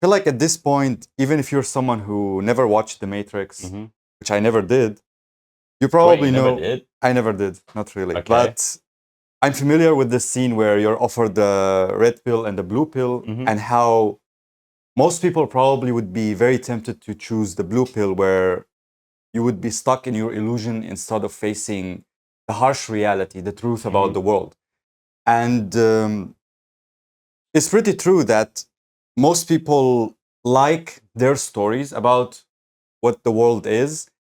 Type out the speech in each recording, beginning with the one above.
feel like at this point, even if you're someone who never watched The Matrix, which I never did, you probably Wait, you know. never did? I never did, not really. Okay. But I'm familiar with this scene where you're offered the red pill and the blue pill, and how most people probably would be very tempted to choose the blue pill, where you would be stuck in your illusion instead of facing the harsh reality, the truth about the world. And it's pretty true that most people like their stories about what the world is.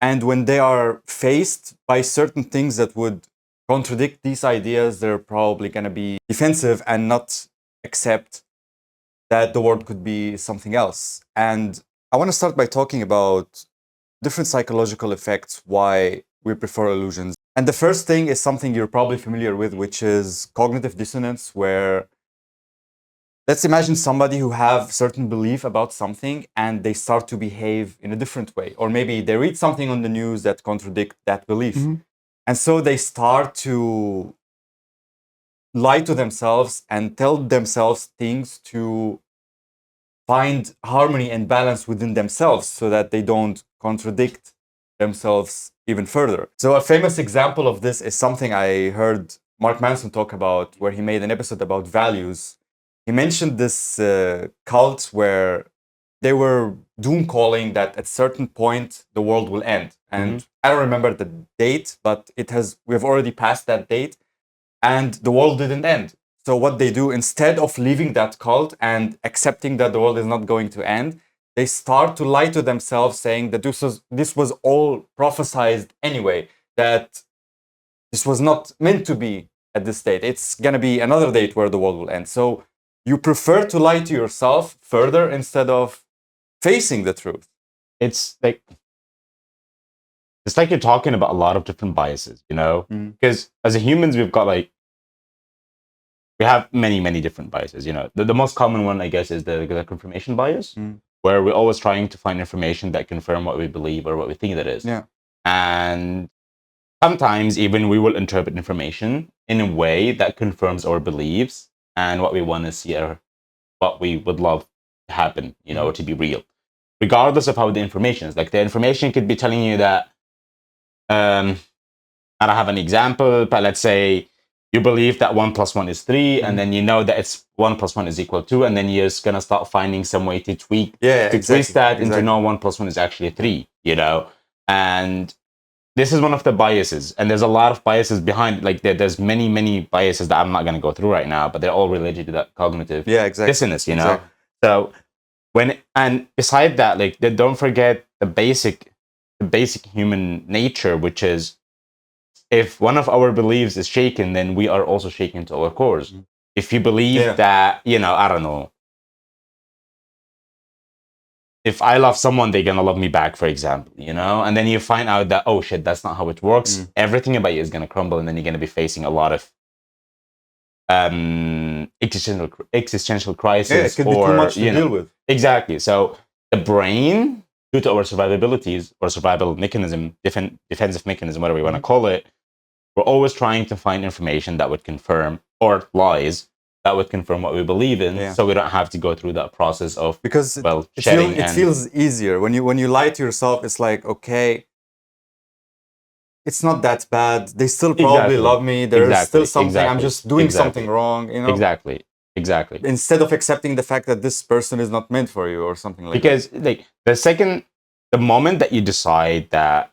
And when they are faced by certain things that would contradict these ideas, they're probably going to be defensive and not accept that the world could be something else. And I want to start by talking about different psychological effects why we prefer illusions. And the first thing is something you're probably familiar with, which is cognitive dissonance, where let's imagine somebody who have certain belief about something and they start to behave in a different way. Or maybe they read something on the news that contradict that belief. And so they start to lie to themselves and tell themselves things to find harmony and balance within themselves so that they don't contradict themselves even further. So a famous example of this is something I heard Mark Manson talk about, where he made an episode about values. He mentioned this cult where they were doom calling that at a certain point the world will end. And I don't remember the date, but we've already passed that date and the world didn't end. So what they do, instead of leaving that cult and accepting that the world is not going to end, they start to lie to themselves, saying that this was all prophesized anyway, that this was not meant to be at this date. It's going to be another date where the world will end. So you prefer to lie to yourself further instead of facing the truth. It's like you're talking about a lot of different biases, you know? Because as a humans, we have many different biases, you know? The most common one, I guess, is the confirmation bias, where we're always trying to find information that confirm what we believe or what we think that is. Yeah. And sometimes even we will interpret information in a way that confirms our beliefs and what we want to see or what we would love to happen, you know, or to be real, regardless of how the information is. Like the information could be telling you that, I don't have an example, but let's say you believe that 1 + 1 is 3, and then you know that it's 1 + 1 is equal 2, and then you're just gonna start finding some way to twist that into no 1 + 1 is actually 3, you know? And this is one of the biases, and there's a lot of biases behind. Like there's many biases that I'm not going to go through right now, but they're all related to that cognitive dissonance, you know. So and beside that, like don't forget the basic human nature, which is if one of our beliefs is shaken, then we are also shaken to our cores. If you believe that, you know, I don't know, if I love someone, they're gonna love me back, for example, you know? And then you find out that, oh shit, that's not how it works. Everything about you is gonna crumble, and then you're gonna be facing a lot of existential crisis. Yeah, it could be too much to deal with. Exactly. So the brain, due to our survivabilities or survival mechanism, defensive mechanism, whatever you want to call it, we're always trying to find information that would confirm, or lies that would confirm what we believe in, so we don't have to go through that process of shedding. It feels easier when you lie to yourself. It's like, okay, it's not that bad. They still probably love me. There's still something. I'm just doing something wrong. You know. Exactly. Instead of accepting the fact that this person is not meant for you or something like that. Because like the moment that you decide that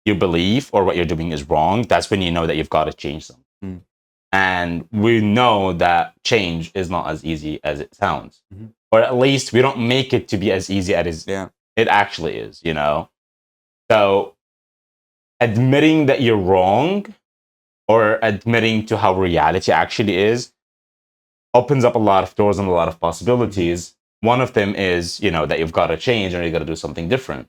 you believe or what you're doing is wrong, that's when you know that you've got to change something. And we know that change is not as easy as it sounds. Or at least we don't make it to be as easy as it actually is, you know? So admitting that you're wrong, or admitting to how reality actually is, opens up a lot of doors and a lot of possibilities. One of them is, you know, that you've got to change or you've got to do something different.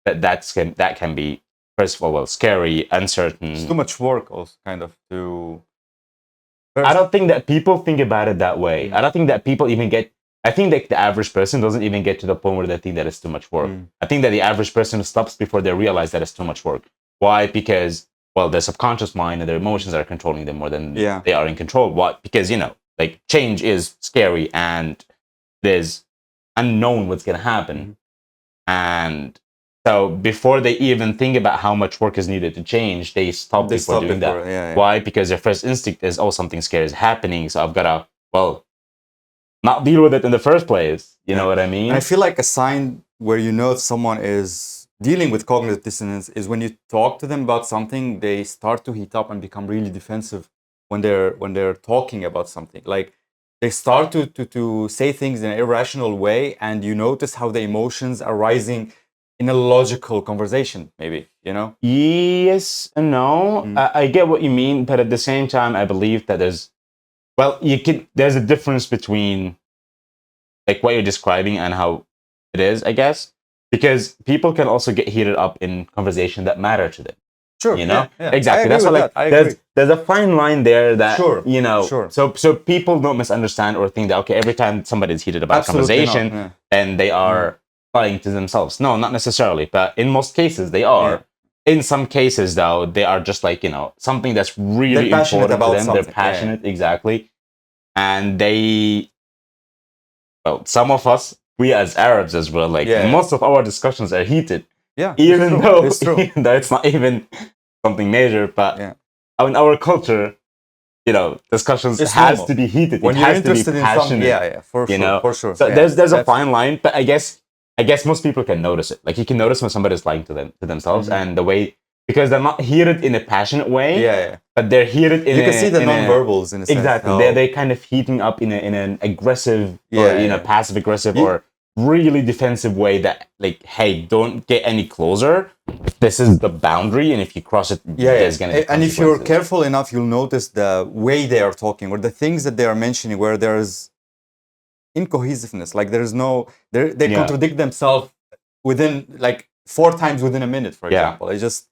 That can be, first of all, scary, uncertain. It's too much work also, kind of, to... I don't think that people think about it that way. I don't think that people even get... I think that the average person doesn't even get to the point where they think that it's too much work. I think that the average person stops before they realize that it's too much work. Why? Because, well, their subconscious mind and their emotions are controlling them more than they are in control. Why? Because, you know, like, change is scary, and there's unknown what's going to happen. And so before they even think about how much work is needed to change, they stop before doing that. Yeah. Why? Because their first instinct is, oh, something scary is happening, so I've got to, well, not deal with it in the first place. You know what I mean? And I feel like a sign where you know if someone is dealing with cognitive dissonance is when you talk to them about something, they start to heat up and become really defensive when they're talking about something. Like they start to say things in an irrational way, and you notice how the emotions are rising in a logical conversation, maybe, you know? Yes and no. I get what you mean, but at the same time, I believe that there's a difference between like what you're describing and how it is, I guess, because people can also get heated up in conversation that matter to them. Sure. You know, yeah. exactly. That's what like there's a fine line there that So people don't misunderstand or think that okay, every time somebody's heated about conversation, then they are lying to themselves. No, not necessarily, but in most cases they are. Yeah. In some cases, though, they are just like something that's really important to them. They're passionate, exactly, and some of us, we as Arabs as well, like most of our discussions are heated. Yeah, even though it's not even something major, but in our culture, discussions has to be heated. When it you're has interested to be passionate. in something, for sure. So there's a fine line, but I guess most people can notice it. Like you can notice when somebody's lying to themselves, and the way because they're not heated in a passionate way. But they're heated in. You can see the non-verbals in a sense. Exactly, they're kind of heating up in an aggressive or passive aggressive or really defensive way that like, hey, don't get any closer. This is the boundary, and if you cross it, there's gonna be consequences. And if you're careful enough, you'll notice the way they are talking or the things that they are mentioning where there's incohesiveness. Like there's no, they contradict themselves within like 4 times within a minute, for example. It's just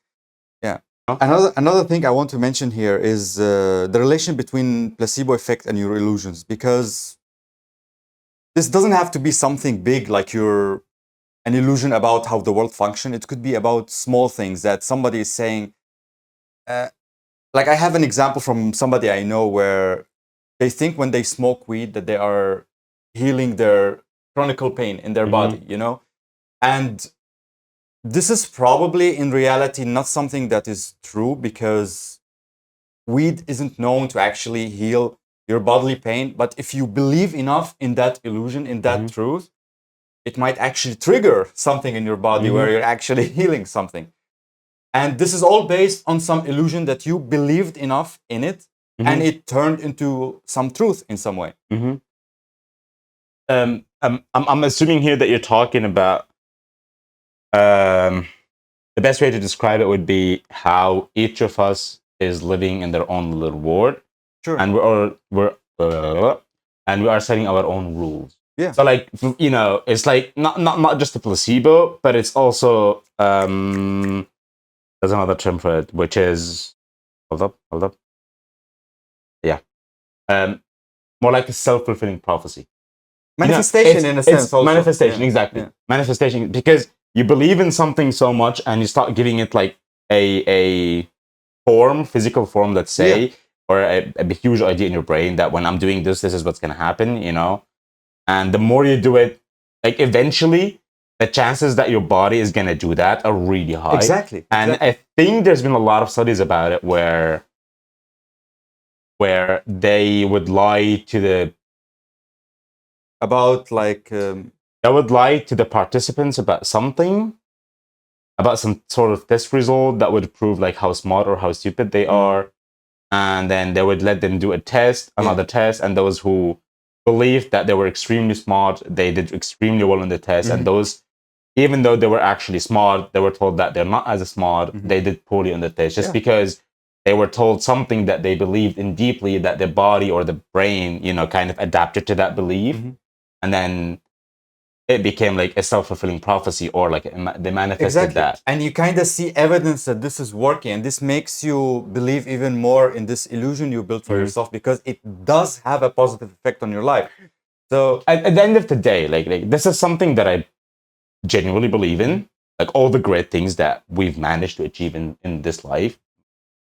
Another thing I want to mention here is the relation between placebo effect and your illusions, because this doesn't have to be something big like an illusion about how the world functions. It could be about small things that somebody is saying. Like I have an example from somebody I know where they think when they smoke weed that they are healing their chronic pain in their body, and this is probably in reality not something that is true, because weed isn't known to actually heal your bodily pain. But if you believe enough in that illusion, in that truth, it might actually trigger something in your body where you're actually healing something. And this is all based on some illusion that you believed enough in it, and it turned into some truth in some way. I'm assuming here that you're talking about the best way to describe it would be how each of us is living in their own little world, and we are setting our own rules. So like it's like not just a placebo, but it's also there's another term for it, which is hold up. More like a self-fulfilling prophecy. Manifestation in a sense. Also. Manifestation, exactly. Manifestation, because you believe in something so much and you start giving it like a form, physical form, let's say, or a huge idea in your brain that when I'm doing this is what's going to happen, And the more you do it, like eventually the chances that your body is going to do that are really high. Exactly. And I think there's been a lot of studies about it where they would lie to the they would lie to the participants about something, about some sort of test result that would prove like how smart or how stupid they are, and then they would let them do a test, another test, and those who believed that they were extremely smart, they did extremely well in the test, and those, even though they were actually smart, they were told that they're not as smart, they did poorly on the test, just because they were told something that they believed in deeply, that their body or the brain, kind of adapted to that belief. And then it became like a self-fulfilling prophecy, or like they manifested that. And you kind of see evidence that this is working, and this makes you believe even more in this illusion you built for yourself, because it does have a positive effect on your life. So at the end of the day, like this is something that I genuinely believe in. Like all the great things that we've managed to achieve in this life,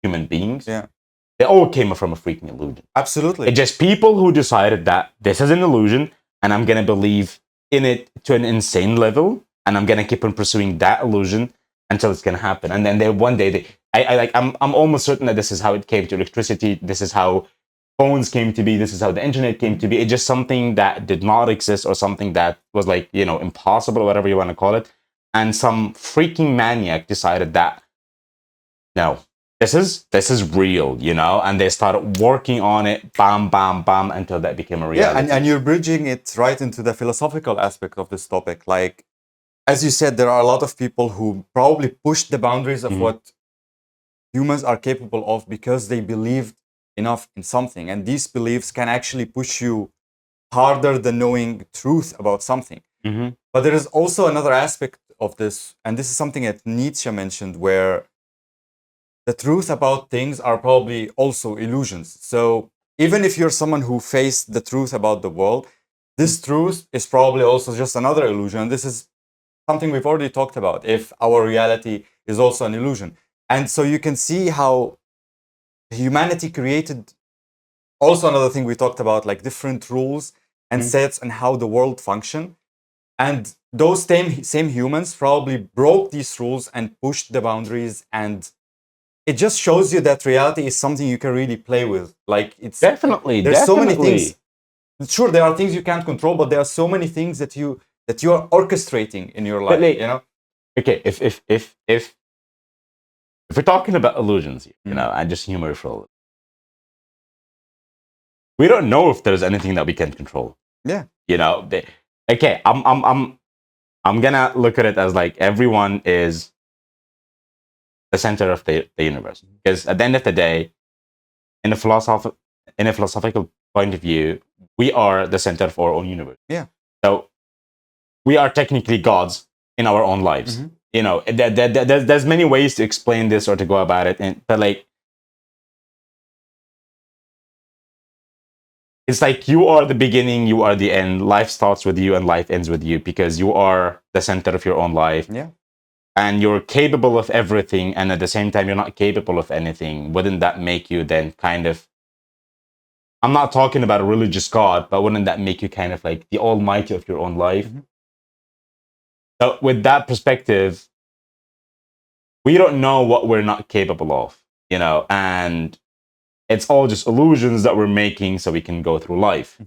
human beings, they all came from a freaking illusion. Absolutely. It's just people who decided that this is an illusion and I'm going to believe in it to an insane level, and I'm gonna keep on pursuing that illusion until it's gonna happen. And then one day I'm almost certain that this is how it came to electricity. This is how phones came to be. This is how the internet came to be. It's just something that did not exist, or something that was like, impossible, or whatever you want to call it. And some freaking maniac decided that no, this is real, and they started working on it, bam, bam, bam, until that became a reality. Yeah, and you're bridging it right into the philosophical aspect of this topic. Like, as you said, there are a lot of people who probably push the boundaries of what humans are capable of because they believed enough in something. And these beliefs can actually push you harder than knowing truth about something. But there is also another aspect of this, and this is something that Nietzsche mentioned, where the truth about things are probably also illusions. So even if you're someone who faced the truth about the world, this truth is probably also just another illusion. This is something we've already talked about, if our reality is also an illusion. And so you can see how humanity created also another thing we talked about, like different rules and sets and how the world function. And those same humans probably broke these rules and pushed the boundaries, and it just shows you that reality is something you can really play with. Like, it's there's so many things. Sure, there are things you can't control, but there are so many things that you are orchestrating in your life. Okay, if we're talking about illusions, and just humor for a little, we don't know if there's anything that we can control. Yeah. Okay, I'm gonna look at it as like everyone is the center of the universe, because at the end of the day, in a philosophical point of view, we are the center of our own universe. Yeah. So we are technically gods in our own lives. There's many ways to explain this or to go about it, but like, it's like you are the beginning, you are the end. Life starts with you and life ends with you, because you are the center of your own life. Yeah. And you're capable of everything, and at the same time, you're not capable of anything. Wouldn't that make you then kind of, I'm not talking about a religious God, but wouldn't that make you kind of like the almighty of your own life? So with that perspective, we don't know what we're not capable of, and it's all just illusions that we're making so we can go through life.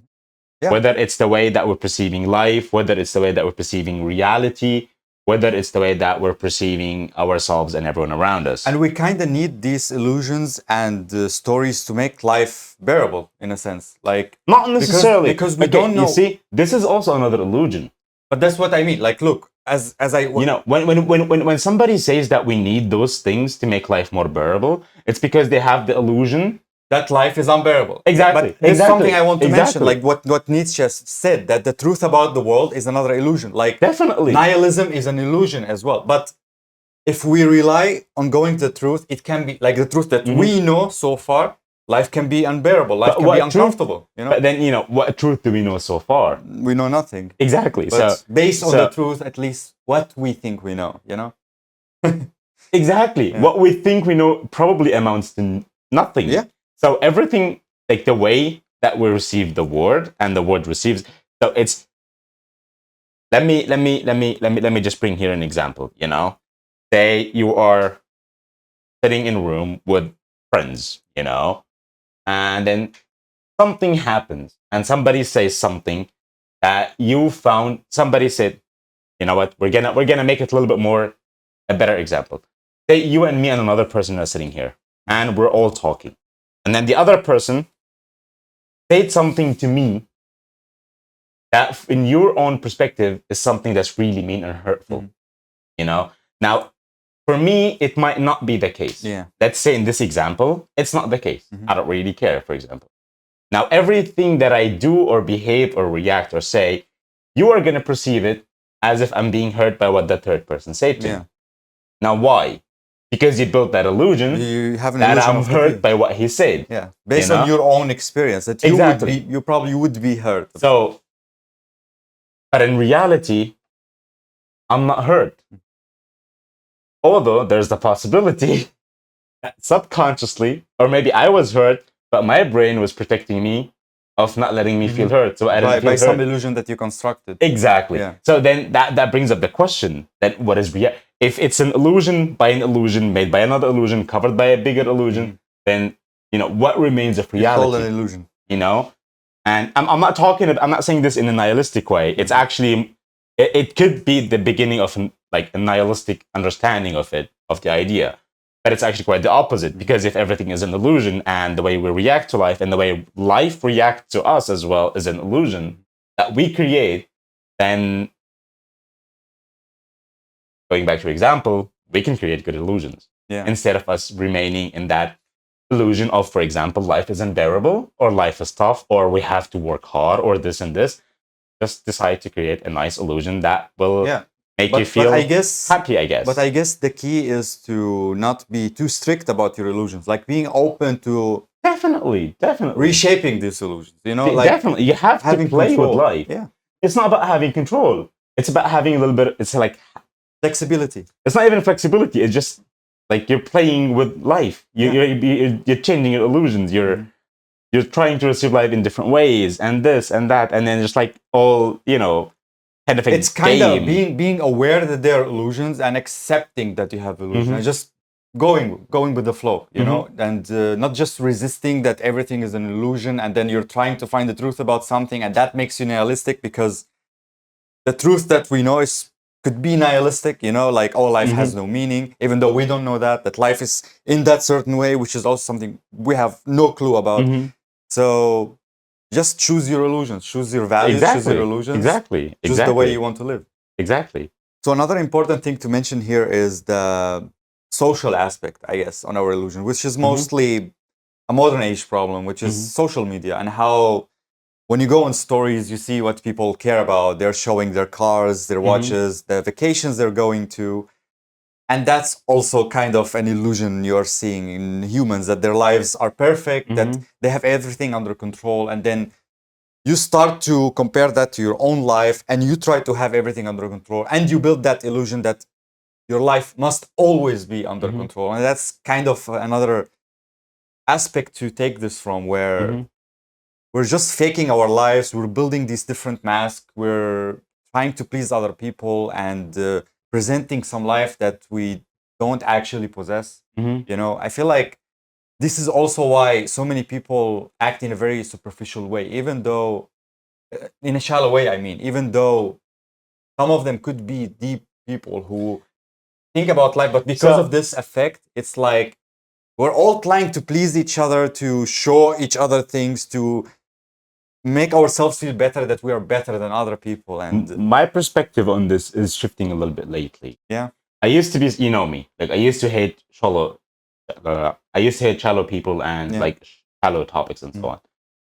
Yeah. Whether it's the way that we're perceiving life, whether it's the way that we're perceiving reality, whether it's the way that we're perceiving ourselves and everyone around us. And we kind of need these illusions and stories to make life bearable, in a sense. Like, not necessarily, because we don't know. You see, this is also another illusion. But that's what I mean. Like, look, as I when somebody says that we need those things to make life more bearable, it's because they have the illusion that life is unbearable. Exactly. But there's something I want to mention, like what Nietzsche said, that the truth about the world is another illusion. Like, definitely, nihilism is an illusion as well. But if we rely on going to the truth, it can be like the truth that we know so far. Life can be unbearable. Life can be uncomfortable. But then, what truth do we know so far? We know nothing. Exactly. But based on the truth, at least what we think we know. Exactly. Yeah. What we think we know probably amounts to nothing. Yeah. So everything, like the way that we receive the word and the word receives. So it's, let me just bring here an example. Say you are sitting in a room with friends, and then something happens and somebody says something that you found. Somebody said, you know what, we're gonna make it a little bit more, a better example. Say you and me and another person are sitting here and we're all talking. And then the other person said something to me that in your own perspective is something that's really mean and hurtful. Now, for me, it might not be the case. Yeah. Let's say in this example, it's not the case. I don't really care, for example. Now, everything that I do or behave or react or say, you are going to perceive it as if I'm being hurt by what the third person said to me. Now, why? Because you built that illusion, you have an that illusion I'm of hurt by what he said. Yeah, based on your own experience, that you probably would be hurt. So, but in reality, I'm not hurt. Although there's the possibility that subconsciously, or maybe I was hurt, but my brain was protecting me of not letting me feel hurt. So I didn't feel by some hurt. illusion that you constructed. Exactly. Yeah. So then that brings up the question that what is reality? If it's an illusion by an illusion made by another illusion covered by a bigger illusion, then what remains of It's called an reality? illusion. And I'm not saying this in a nihilistic way. It's actually it could be the beginning of a nihilistic understanding of the idea. But it's actually quite the opposite, because if everything is an illusion and the way we react to life and the way life reacts to us as well is an illusion that we create, then going back to your example, we can create good illusions instead of us remaining in that illusion of, for example, life is unbearable or life is tough or we have to work hard or this and this. Just decide to create a nice illusion that will make you feel happy, I guess. But I guess the key is to not be too strict about your illusions, like being open to definitely reshaping these illusions. Definitely, you have to play with life. Yeah, it's not about having control. It's about having a little bit. It's like flexibility. It's not even flexibility. It's just like you're playing with life. You're changing your illusions. You're trying to receive life in different ways, and this and that, and then just like all kind of it's kind of being aware that there are illusions and accepting that you have illusions, and just going with the flow, and not just resisting that everything is an illusion, and then you're trying to find the truth about something, and that makes you nihilistic, because the truth that we know could be nihilistic, like all life has no meaning, even though we don't know that life is in that certain way, which is also something we have no clue about. So just choose your illusions, choose your values, choose your illusions. Exactly. Choose the way you want to live. Exactly. So another important thing to mention here is the social aspect, I guess, on our illusion, which is mostly a modern age problem, which is social media, and how when you go on stories, you see what people care about. They're showing their cars, their watches, the vacations they're going to. And that's also kind of an illusion you're seeing in humans, that their lives are perfect, that they have everything under control. And then you start to compare that to your own life, and you try to have everything under control. And you build that illusion that your life must always be under control. And that's kind of another aspect to take this from, where we're just faking our lives. We're building these different masks. We're trying to please other people and presenting some life that we don't actually possess. I feel like this is also why so many people act in a very superficial way, even though, in a shallow way, I mean, even though some of them could be deep people who think about life, but because of this effect, it's like we're all trying to please each other, to show each other things, to make ourselves feel better, that we are better than other people. And my perspective on this is shifting a little bit lately. Yeah, I used to be, me, like I used to hate shallow. I used to hate shallow people and like shallow topics and so on.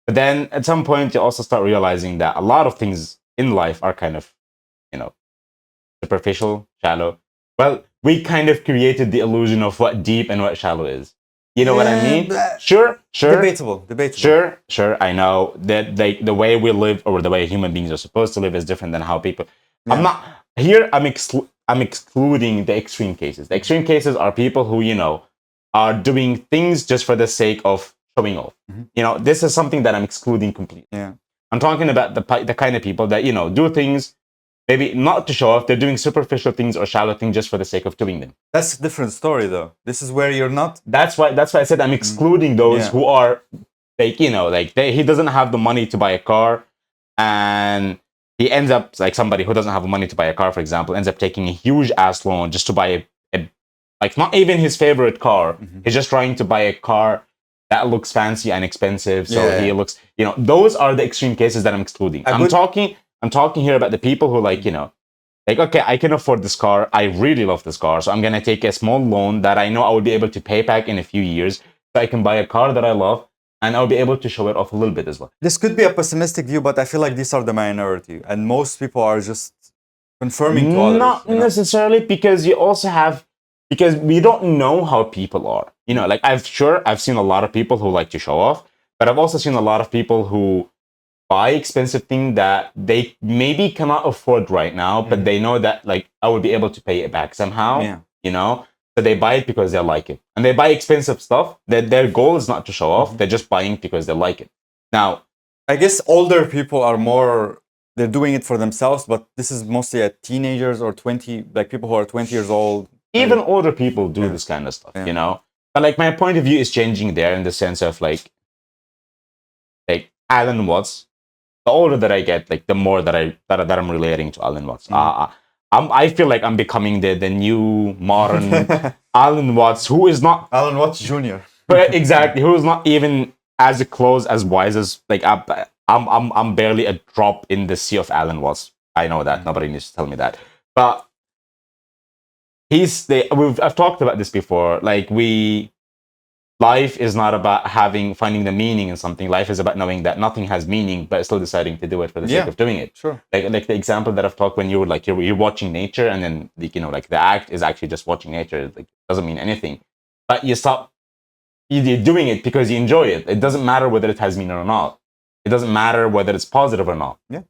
But then at some point, you also start realizing that a lot of things in life are kind of, superficial, shallow. Well, we kind of created the illusion of what deep and what shallow is. You know what I mean? Sure. Debatable. Sure. I know that the way we live, or the way human beings are supposed to live, is different than how people. Yeah. I'm not here. I'm excluding the extreme cases. The extreme cases are people who are doing things just for the sake of showing off. This is something that I'm excluding completely. Yeah. I'm talking about the kind of people that do things maybe not to show off. They're doing superficial things or shallow things just for the sake of doing them. That's a different story, though. This is where you're not. That's why I said I'm excluding those who are like, he doesn't have the money to buy a car, and he ends up, like somebody who doesn't have the money to buy a car, for example, ends up taking a huge ass loan just to buy a like not even his favorite car. He's just trying to buy a car that looks fancy and expensive. So he looks, those are the extreme cases that I'm excluding. I'm talking here about the people who like, okay, I can afford this car. I really love this car. So I'm going to take a small loan that I know I will be able to pay back in a few years. So I can buy a car that I love, and I'll be able to show it off a little bit as well. This could be a pessimistic view, but I feel like these are the minority. And most people are just confirming to others. Not necessarily, because you also have, because we don't know how people are. Like I've seen a lot of people who like to show off, but I've also seen a lot of people who buy expensive things that they maybe cannot afford right now, but they know that like I will be able to pay it back somehow. So they buy it because they like it, and they buy expensive stuff that their goal is not to show off. They're just buying it because they like it. Now, I guess older people are more, they're doing it for themselves, but this is mostly at teenagers or 20, like people who are 20 years old. Even Like, older people do this kind of stuff, you know. But like my point of view is changing there in the sense of like Alan Watts. The older that I get, like the more that I'm relating to Alan Watts. I feel like I'm becoming the new modern Alan Watts, who is not Alan Watts Jr. but exactly, who is not even as close as wise as like I'm barely a drop in the sea of Alan Watts. I know that nobody needs to tell me that, but I've talked about this before. Like life is not about finding the meaning in something. Life is about knowing that nothing has meaning, but still deciding to do it for the sake of doing it. Sure. Like the example that I've talked when you were like you're watching nature, and then like the act is actually just watching nature. Like doesn't mean anything, but you're doing it because you enjoy it. It doesn't matter whether it has meaning or not. It doesn't matter whether it's positive or not. Yeah.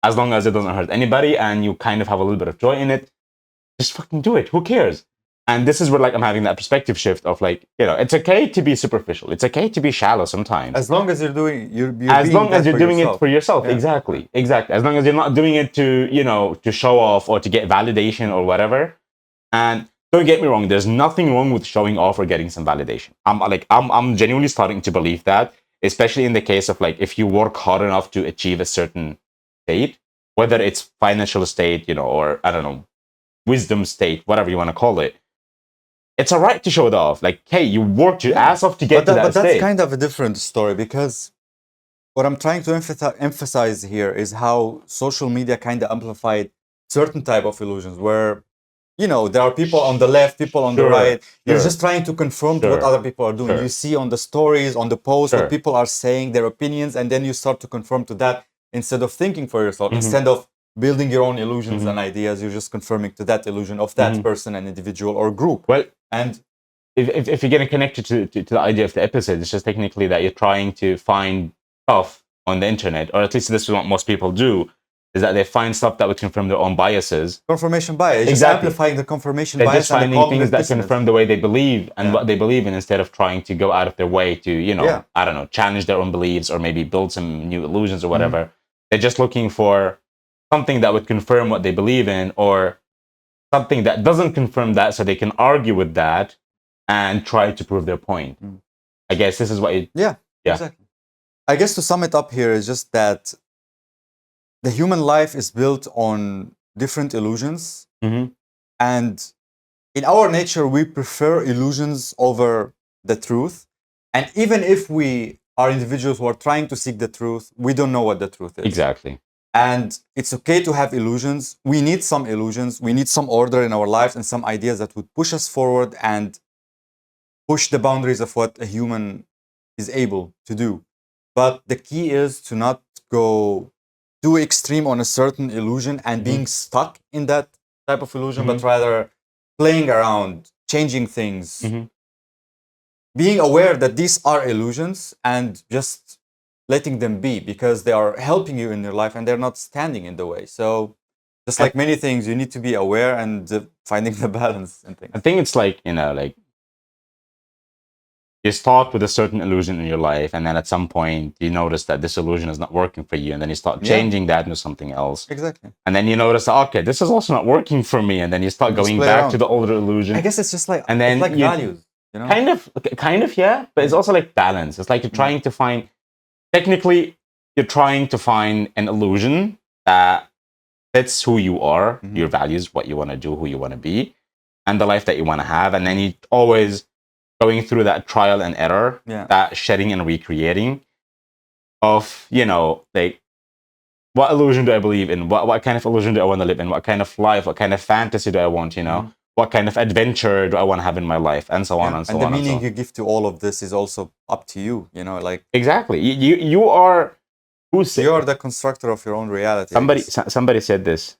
As long as it doesn't hurt anybody and you kind of have a little bit of joy in it, just fucking do it. Who cares? And this is where like I'm having that perspective shift of like, it's okay to be superficial. It's okay to be shallow sometimes. As long as you're doing, as long as you're doing yourself. It for yourself. Yeah. Exactly. As long as you're not doing it to, to show off or to get validation or whatever. And don't get me wrong, there's nothing wrong with showing off or getting some validation. I'm genuinely starting to believe that, especially in the case of like if you work hard enough to achieve a certain state, whether it's financial state, or I don't know, wisdom state, whatever you want to call it. It's all right to show it off. Like, hey, you worked your ass off to get to that But that's state. kind of a different story, because what I'm trying to emphasize here is how social media kind of amplified certain type of illusions where, there are people on the left, people on the right. You're just trying to confirm to what other people are doing. You see on the stories, on the posts, what people are saying, their opinions, and then you start to conform to that instead of thinking for yourself, instead of building your own illusions and ideas. You're just confirming to that illusion of that person, an individual or group. Well, and if you're getting connected to the idea of the episode, it's just technically that you're trying to find stuff on the internet, or at least this is what most people do, is that they find stuff that would confirm their own biases. Confirmation bias. Exactly. Just amplifying the confirmation They're bias. Just finding things that confirm the way they believe and what they believe in, instead of trying to go out of their way to, I don't know, challenge their own beliefs or maybe build some new illusions or whatever. They're just looking for something that would confirm what they believe in, or something that doesn't confirm that, so they can argue with that and try to prove their point. I guess this is what you... Yeah, exactly. I guess to sum it up here is just that the human life is built on different illusions. And in our nature, we prefer illusions over the truth. And even if we are individuals who are trying to seek the truth, we don't know what the truth is. Exactly. And it's okay to have illusions. We need some illusions. We need some order in our lives and some ideas that would push us forward and push the boundaries of what a human is able to do. But the key is to not go too extreme on a certain illusion and being stuck in that type of illusion, but rather playing around, changing things, being aware that these are illusions and just letting them be, because they are helping you in your life and they're not standing in the way. So just like many things, you need to be aware and finding the balance and things. I think it's like, you start with a certain illusion in your life, and then at some point you notice that this illusion is not working for you, and then you start changing that into something else. Exactly. And then you notice, okay, this is also not working for me, and then you start going back to the older illusion. I guess it's just like, and then it's like values, Kind of, yeah. But it's also like balance. It's like you're trying to find, technically, you're trying to find an illusion that fits who you are, your values, what you want to do, who you want to be, and the life that you want to have. And then you always going through that trial and error, that shedding and recreating of, like, what illusion do I believe in? What kind of illusion do I want to live in? What kind of life? What kind of fantasy do I want, What kind of adventure do I want to have in my life? And so on and so on. And the meaning you give to all of this is also up to you, like... Exactly. You are... You are the constructor of your own reality. Somebody said this.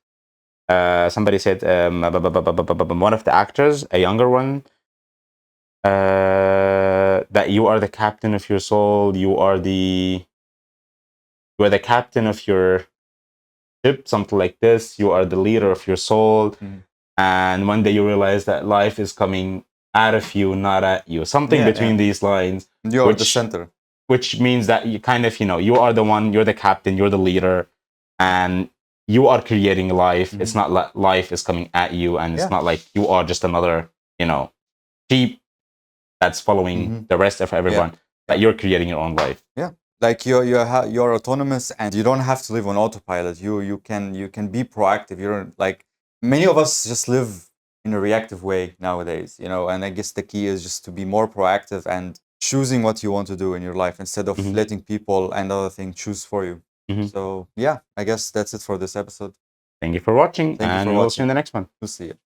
Somebody said, one of the actors, a younger one, that you are the captain of your soul. You are the captain of your ship, something like this. You are the leader of your soul. And one day you realize that life is coming out of you, not at you. Something between these lines. You are the center. which means that you kind of, you are the one, you're the captain, you're the leader, and you are creating life. It's not like life is coming at you, and it's not like you are just another, sheep that's following the rest of everyone. That you're creating your own life. Yeah, like you're autonomous, and you don't have to live on autopilot. You can be proactive. You're like, many of us just live in a reactive way nowadays, and I guess the key is just to be more proactive and choosing what you want to do in your life instead of letting people and other things choose for you. So yeah, I guess that's it for this episode. Thank you for watching, Thank you and for we'll see you watching. in the next one. We'll see you.